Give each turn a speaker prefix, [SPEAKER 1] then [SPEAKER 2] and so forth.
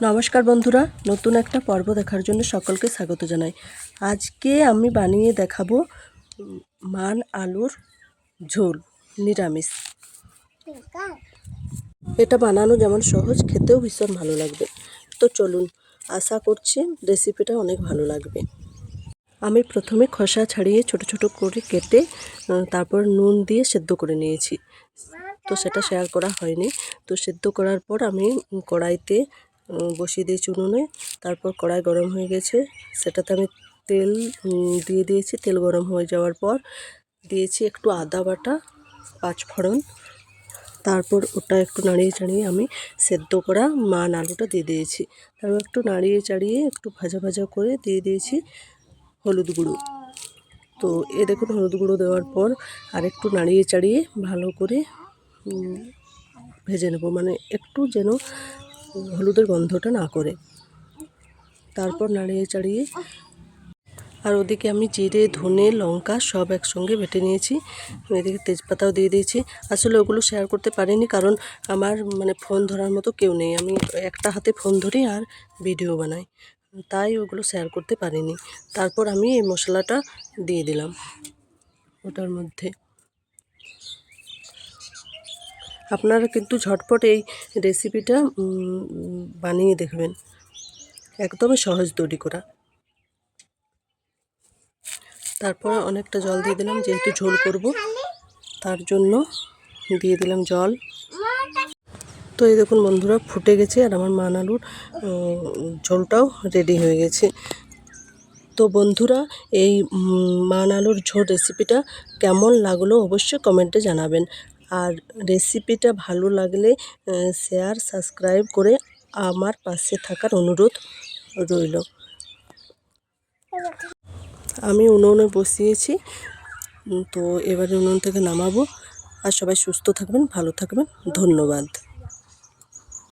[SPEAKER 1] নমস্কার বন্ধুরা, নতুন একটা পর্ব দেখার জন্য সকলকে স্বাগত জানাই। আজকে আমি বানিয়ে দেখাবো মান আলুর ঝোল নিরামিষ। এটা বানানো যেমন সহজ, খেতেও ভীষণ ভালো লাগবে। তো চলুন, আশা করছি রেসিপিটা অনেক ভালো লাগবে। আমি প্রথমে খোসা ছাড়িয়ে ছোট ছোট করে কেটে তারপর নুন দিয়ে সেদ্ধ করে নিয়েছি। তো সেটা শেয়ার করা হয়নি। তো সেদ্ধ করার পর আমি কড়াইতে বসিয়ে দিয়েছি উনুনে। তারপর কড়াই গরম হয়ে গেছে, সেটাতে আমি তেল দিয়ে দিয়েছি। তেল গরম হয়ে যাওয়ার পর দিয়েছি একটু আদা বাটা, 5 ফোড়ন। তারপর ওটা একটু নাড়িয়ে চাড়িয়ে আমি সেদ্ধ করা মান আলুটা দিয়ে দিয়েছি। তারপর একটু নাড়িয়ে চাড়িয়ে একটু ভাজা ভাজা করে দিয়ে দিয়েছি হলুদ গুঁড়ো। তো দেখুন, হলুদ গুঁড়ো দেওয়ার পর আরেকটু নাড়িয়ে চাড়িয়ে ভালো করে ভেজে নেব, মানে একটু যেন হলুদের গন্ধটা না করে। তারপর নাড়িয়ে চাড়িয়ে আর ওদিকে আমি জিরে, ধনে, লঙ্কা সব একসঙ্গে বেটে নিয়েছি। এদিকে তেজপাতাও দিয়ে দিয়েছি। আসলে ওগুলো শেয়ার করতে পারিনি, কারণ আমার ফোন ধরার মতো কেউ নেই। আমি একটা হাতে ফোন ধরি আর ভিডিও বানাই, তাই ওগুলো শেয়ার করতে পারিনি। তারপর আমি এই মশলাটা দিয়ে দিলাম ওটার মধ্যে। আপনারা কিন্তু ঝটপট এই রেসিপিটা বানিয়ে দেখবেন, একদমই সহজ তৈরি করা। তারপরে অনেকটা জল দিয়ে দিলাম, যেহেতু ঝোল করব তার জন্য দিয়ে দিলাম জল। তো এই দেখুন বন্ধুরা, ফুটে গেছে আর আমার মান আলুর ঝোলটাও রেডি হয়ে গেছে। তো বন্ধুরা, এই মান আলুর ঝোল রেসিপিটা কেমন লাগলো অবশ্যই কমেন্টে জানাবেন। আর রেসিপিটা ভালো লাগলে শেয়ার, সাবস্ক্রাইব করে আমার পাশে থাকার অনুরোধ রইল। আমি উনুনে বসিয়েছি, তো এবারে উনুন থেকে নামাবো। আর সবাই সুস্থ থাকবেন, ভালো থাকবেন। ধন্যবাদ।